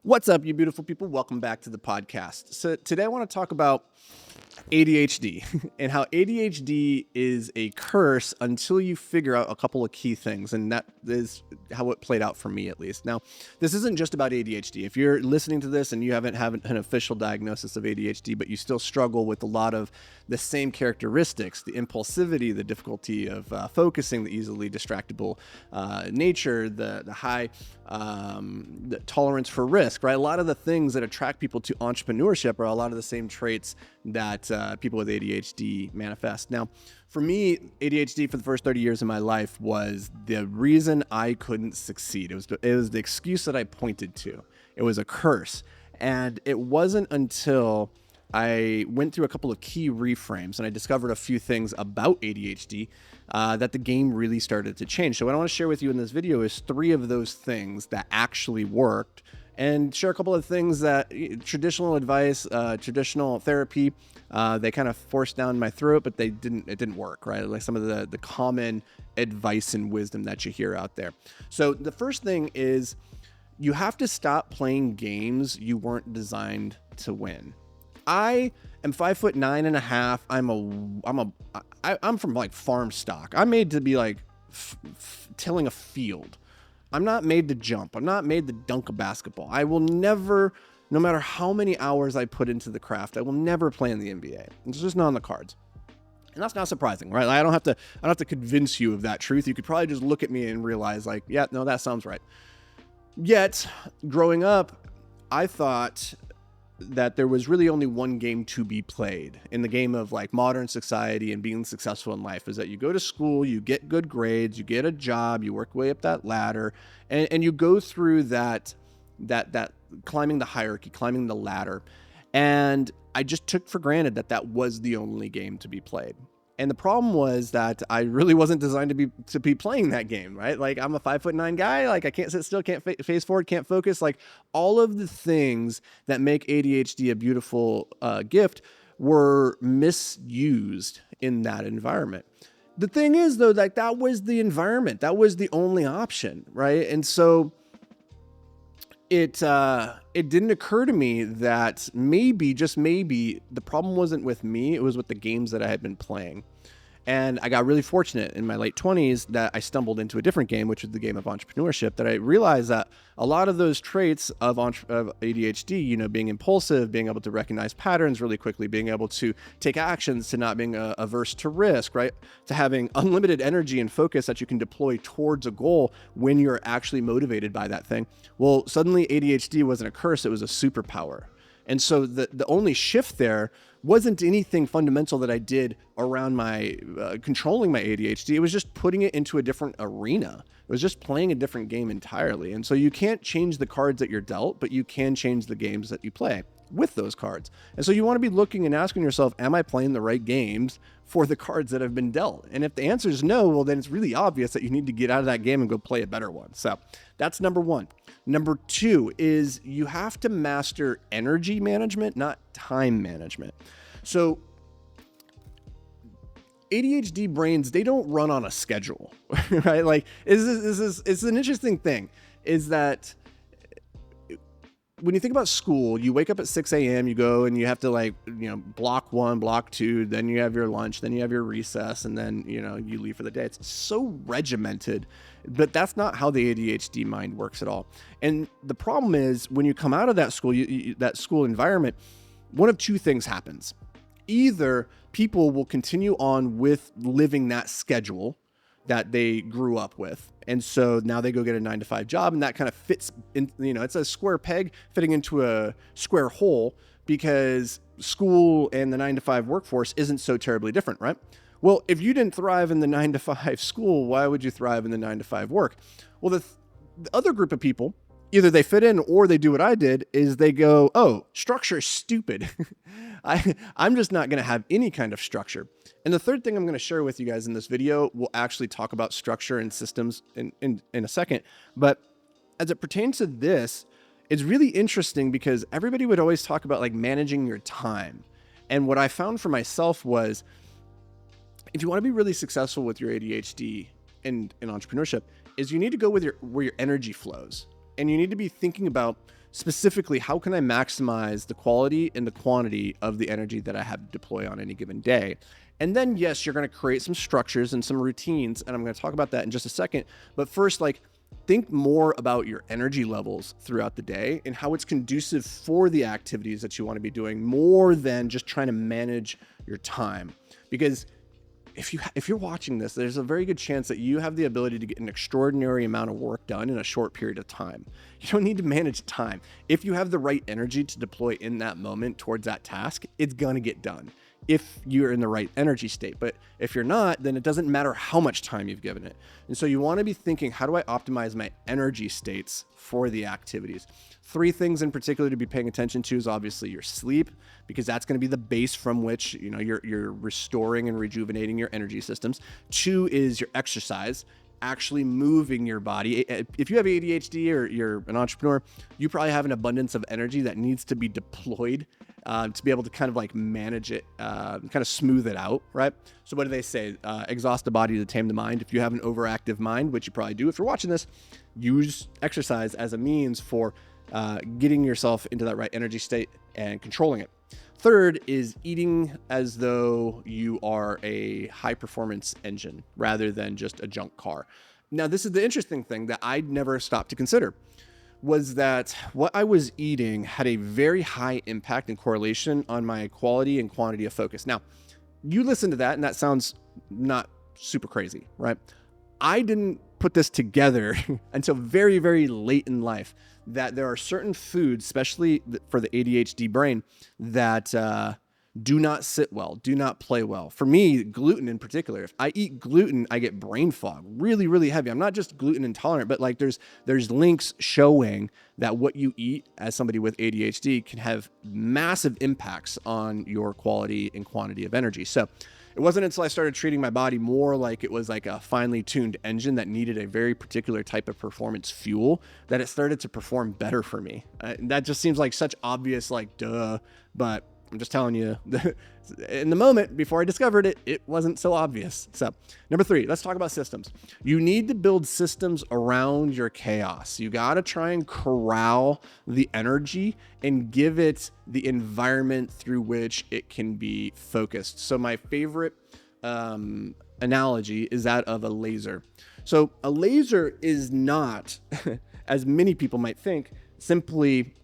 What's up, you beautiful people? Welcome back to the podcast. So today I want to talk about ADHD and how ADHD is a curse until you figure out a couple of key things. And that is how it played out for me, at least. Now, this isn't just about ADHD. If you're listening to this and you haven't an official diagnosis of ADHD, but you still struggle with a lot of the same characteristics, the impulsivity, the difficulty of focusing, the easily distractible nature, the high the tolerance for risk, right? A lot of the things that attract people to entrepreneurship are a lot of the same traits that people with ADHD manifest. Now, for me, ADHD for the first 30 years of my life was the reason I couldn't succeed. It was the excuse that I pointed to. It was a curse. And it wasn't until I went through a couple of key reframes and I discovered a few things about ADHD that the game really started to change. So what I want to share with you in this video is 3 of those things that actually worked, and share a couple of things that traditional advice, traditional therapy, they kind of forced down my throat, but it didn't work, right? Like some of the common advice and wisdom that you hear out there. So the first thing is you have to stop playing games you weren't designed to win. I am 5'9.5". I'm from like farm stock. I'm made to be like tilling a field. I'm not made to jump. I'm not made to dunk a basketball. I will never, no matter how many hours I put into the craft, I will never play in the NBA. It's just not on the cards. And that's not surprising, right? I don't have to convince you of that truth. You could probably just look at me and realize like, yeah, no, that sounds right. Yet, growing up, I thought that there was really only one game to be played in the game of like modern society and being successful in life, is that you go to school, you get good grades, you get a job, you work way up that ladder, and you go through that climbing the hierarchy, climbing the ladder. And I just took for granted that was the only game to be played. And the problem was that I really wasn't designed to be playing that game, right? Like I'm a 5'9" guy. Like I can't sit still, can't face forward, can't focus. Like all of the things that make ADHD a beautiful gift were misused in that environment. The thing is though, like that was the environment. That was the only option, right? And so it didn't occur to me that maybe, just maybe, the problem wasn't with me, it was with the games that I had been playing. And I got really fortunate in my late 20s that I stumbled into a different game, which was the game of entrepreneurship, that I realized that a lot of those traits of ADHD, being impulsive, being able to recognize patterns really quickly, being able to take actions, to not being averse to risk, right? To having unlimited energy and focus that you can deploy towards a goal when you're actually motivated by that thing. Well, suddenly ADHD wasn't a curse, it was a superpower. And so the only shift there wasn't anything fundamental that I did around my controlling my ADHD. It was just putting it into a different arena. It was just playing a different game entirely. And so you can't change the cards that you're dealt, but you can change the games that you play with those cards. And so you want to be looking and asking yourself, am I playing the right games for the cards that have been dealt? And if the answer is no, well, then it's really obvious that you need to get out of that game and go play a better one. So that's number 1. Number 2 is you have to master energy management, not time management. So ADHD brains, they don't run on a schedule, right? Like it's an interesting thing is that when you think about school, you wake up at 6 a.m., you go and you have to block 1, block 2, then you have your lunch, then you have your recess, and then, you leave for the day. It's so regimented, but that's not how the ADHD mind works at all. And the problem is when you come out of that school, that school environment, one of 2 things happens. Either people will continue on with living that schedule that they grew up with. And so now they go get a 9-to-5 job, and that kind of fits in, it's a square peg fitting into a square hole, because school and the 9-to-5 workforce isn't so terribly different, right? Well, if you didn't thrive in the 9-to-5 school, why would you thrive in the 9-to-5 work? Well, the other group of people, either they fit in or they do what I did, is they go, oh, structure is stupid. I'm just not going to have any kind of structure. And the third thing I'm going to share with you guys in this video, we'll actually talk about structure and systems in a second. But as it pertains to this, it's really interesting because everybody would always talk about like managing your time. And what I found for myself was, if you want to be really successful with your ADHD and in entrepreneurship, is you need to go with where your energy flows. And you need to be thinking about Specifically, how can I maximize the quality and the quantity of the energy that I have to deploy on any given day? And then, yes, you're going to create some structures and some routines, and I'm going to talk about that in just a second. But first, like, think more about your energy levels throughout the day and how it's conducive for the activities that you want to be doing, more than just trying to manage your time. Because if you're watching this, there's a very good chance that you have the ability to get an extraordinary amount of work done in a short period of time. You don't need to manage time. If you have the right energy to deploy in that moment towards that task, it's going to get done if you're in the right energy state. But if you're not, then it doesn't matter how much time you've given it. And so you want to be thinking, how do I optimize my energy states for the activities? 3 things in particular to be paying attention to is obviously your sleep, because that's going to be the base from which, you know, you're restoring and rejuvenating your energy systems. 2 is your exercise, actually moving your body. If you have ADHD or you're an entrepreneur, you probably have an abundance of energy that needs to be deployed to be able to kind of like manage it, kind of smooth it out, right? So what do they say? Exhaust the body to tame the mind. If you have an overactive mind, which you probably do if you're watching this, use exercise as a means for getting yourself into that right energy state and controlling it. 3rd is eating as though you are a high performance engine rather than just a junk car. Now, this is the interesting thing that I'd never stopped to consider, was that what I was eating had a very high impact and correlation on my quality and quantity of focus. Now, you listen to that and that sounds not super crazy, right? I didn't put this together until very, very late in life, that there are certain foods, especially for the ADHD brain, that do not sit well, do not play well. For me, gluten in particular, if I eat gluten, I get brain fog really, really heavy. I'm not just gluten intolerant, but like there's links showing that what you eat as somebody with ADHD can have massive impacts on your quality and quantity of energy. So it wasn't until I started treating my body more like it was like a finely tuned engine that needed a very particular type of performance fuel that it started to perform better for me. That just seems like such obvious, like, duh, but I'm just telling you, in the moment before I discovered it, it wasn't so obvious. So number 3, let's talk about systems. You need to build systems around your chaos. You got to try and corral the energy and give it the environment through which it can be focused. So my favorite analogy is that of a laser. So a laser is not, as many people might think, simply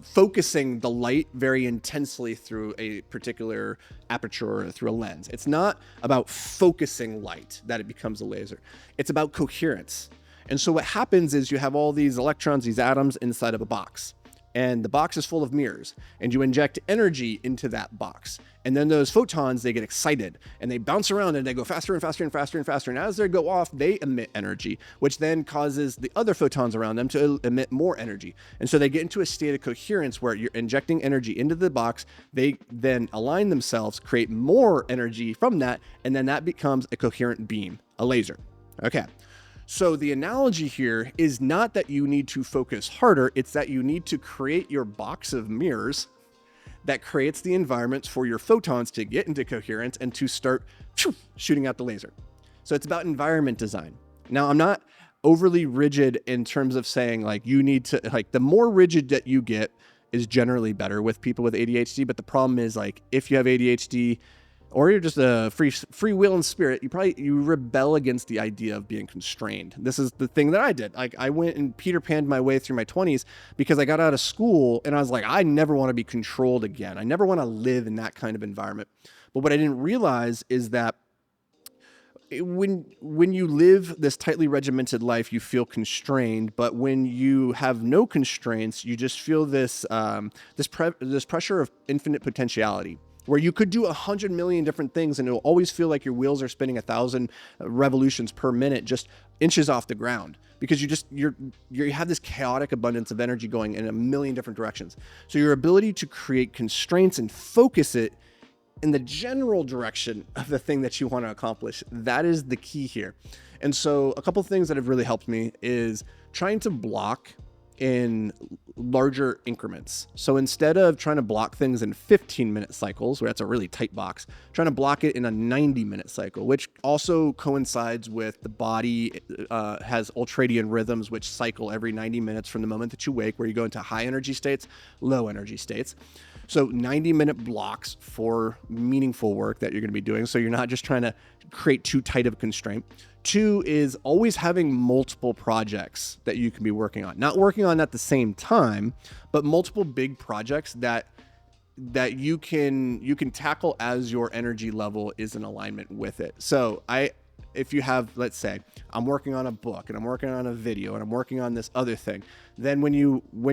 focusing the light very intensely through a particular aperture or through a lens. It's not about focusing light that it becomes a laser. It's about coherence. And so what happens is you have all these electrons, these atoms inside of a box, and the box is full of mirrors, and you inject energy into that box. And then those photons, they get excited and they bounce around and they go faster and faster and faster and faster. And as they go off, they emit energy, which then causes the other photons around them to emit more energy. And so they get into a state of coherence where you're injecting energy into the box. They then align themselves, create more energy from that, and then that becomes a coherent beam, a laser. Okay. So the analogy here is not that you need to focus harder, it's that you need to create your box of mirrors that creates the environments for your photons to get into coherence and to start shooting out the laser. So it's about environment design. Now, I'm not overly rigid in terms of saying like you need to, like, the more rigid that you get is generally better with people with ADHD. But the problem is, like, if you have ADHD, or you're just a free will and spirit, you rebel against the idea of being constrained. This is the thing that I did. Like, I went and Peter Panned my way through my 20s because I got out of school and I was like, I never want to be controlled again. I never want to live in that kind of environment. But what I didn't realize is that when you live this tightly regimented life, you feel constrained. But when you have no constraints, you just feel this pressure of infinite potentiality, where you could do 100 million different things and it'll always feel like your wheels are spinning 1,000 revolutions per minute, just inches off the ground, because you have this chaotic abundance of energy going in a million different directions. So your ability to create constraints and focus it in the general direction of the thing that you want to accomplish, that is the key here. And so a couple of things that have really helped me is trying to block in larger increments. So instead of trying to block things in 15-minute cycles, where that's a really tight box, trying to block it in a 90-minute cycle, which also coincides with the body has ultradian rhythms, which cycle every 90 minutes from the moment that you wake, where you go into high energy states, low energy states. So 90-minute blocks for meaningful work that you're going to be doing. So you're not just trying to create too tight of a constraint. 2 is always having multiple projects that you can be working on. Not working on at the same time, but multiple big projects that you can tackle as your energy level is in alignment with it. So if you have, let's say, I'm working on a book and I'm working on a video and I'm working on this other thing, then when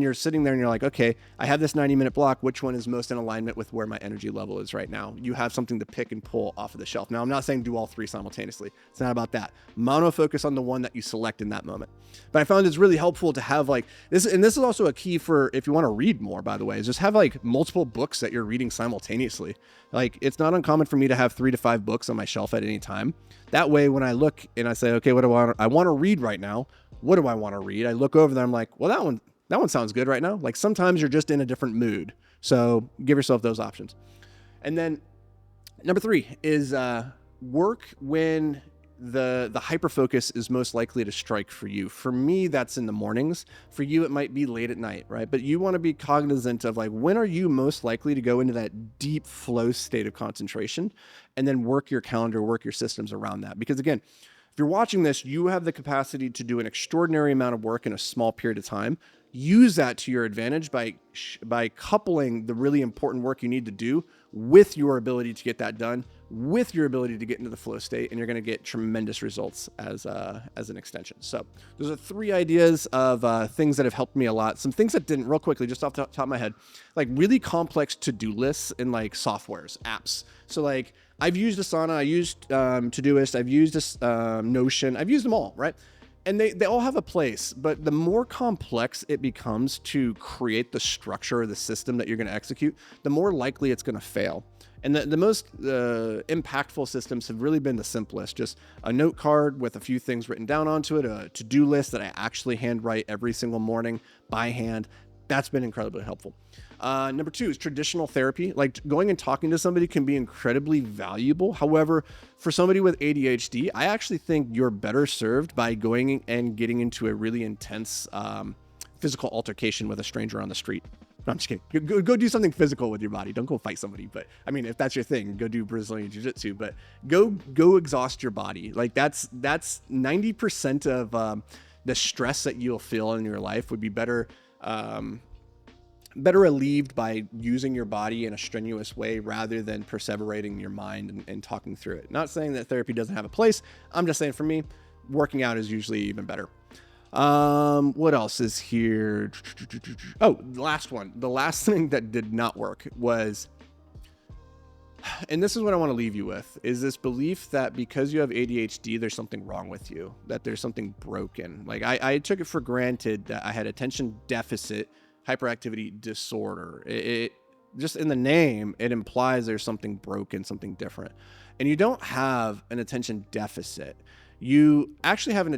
you're sitting there and you're like, okay, I have this 90-minute block, which one is most in alignment with where my energy level is right now? You have something to pick and pull off of the shelf. Now, I'm not saying do all 3 simultaneously. It's not about that. Mono focus on the one that you select in that moment. But I found it's really helpful to have like this, and this is also a key for if you want to read more, by the way, is just have like multiple books that you're reading simultaneously. Like, it's not uncommon for me to have 3 to 5 books on my shelf at any time. That way, when I look and I say, okay, what do I want to read right now? What do I want to read? I look over there. I'm like, well, that one sounds good right now. Like, sometimes you're just in a different mood. So give yourself those options. And then number 3 is work when the hyper focus is most likely to strike for you. For me, that's in the mornings. For you, it might be late at night, right? But you want to be cognizant of like, when are you most likely to go into that deep flow state of concentration, and then work your calendar, work your systems around that. Because again, if you're watching this, you have the capacity to do an extraordinary amount of work in a small period of time. Use that to your advantage by coupling the really important work you need to do with your ability to get that done, with your ability to get into the flow state, and you're going to get tremendous results as an extension. So those are 3 ideas of things that have helped me a lot. Some things that didn't, real quickly, just off the top of my head, like really complex to-do lists in like softwares, apps. So like I've used Asana, I used Todoist, I've used Notion, I've used them all, right? And they all have a place, but the more complex it becomes to create the structure of the system that you're going to execute, the more likely it's going to fail. And the most impactful systems have really been the simplest, just a note card with a few things written down onto it, a to-do list that I actually handwrite every single morning by hand. That's been incredibly helpful. Number 2 is traditional therapy. Like, going and talking to somebody can be incredibly valuable. However, for somebody with ADHD, I actually think you're better served by going and getting into a really intense physical altercation with a stranger on the street. No, I'm just kidding. Go do something physical with your body. Don't go fight somebody. But I mean, if that's your thing, go do Brazilian Jiu-Jitsu. But go exhaust your body. Like, that's 90% of the stress that you'll feel in your life would be better relieved by using your body in a strenuous way rather than perseverating your mind and talking through it. Not saying that therapy doesn't have a place. I'm just saying, for me, working out is usually even better. What else is here? Oh, the last one. The last thing that did not work was, and this is what I want to leave you with, is this belief that because you have ADHD, there's something wrong with you, that there's something broken. Like, I took it for granted that I had attention deficit hyperactivity disorder. It just, in the name, it implies there's something broken, something different. And you don't have an attention deficit. You actually have an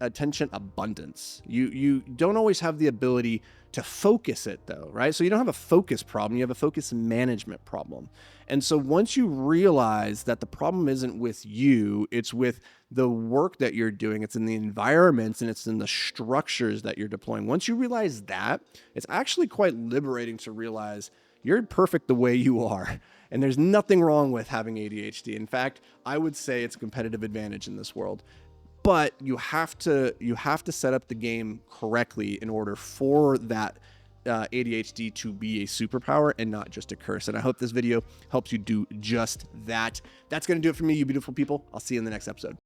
attention abundance. You don't always have the ability to focus it, though, right? So you don't have a focus problem, you have a focus management problem. And so once you realize that the problem isn't with you, it's with the work that you're doing, it's in the environments, and it's in the structures that you're deploying. Once you realize that, it's actually quite liberating to realize you're perfect the way you are. And there's nothing wrong with having ADHD. In fact, I would say it's a competitive advantage in this world. But you have to set up the game correctly in order for that ADHD to be a superpower and not just a curse. And I hope this video helps you do just that. That's going to do it for me, you beautiful people. I'll see you in the next episode.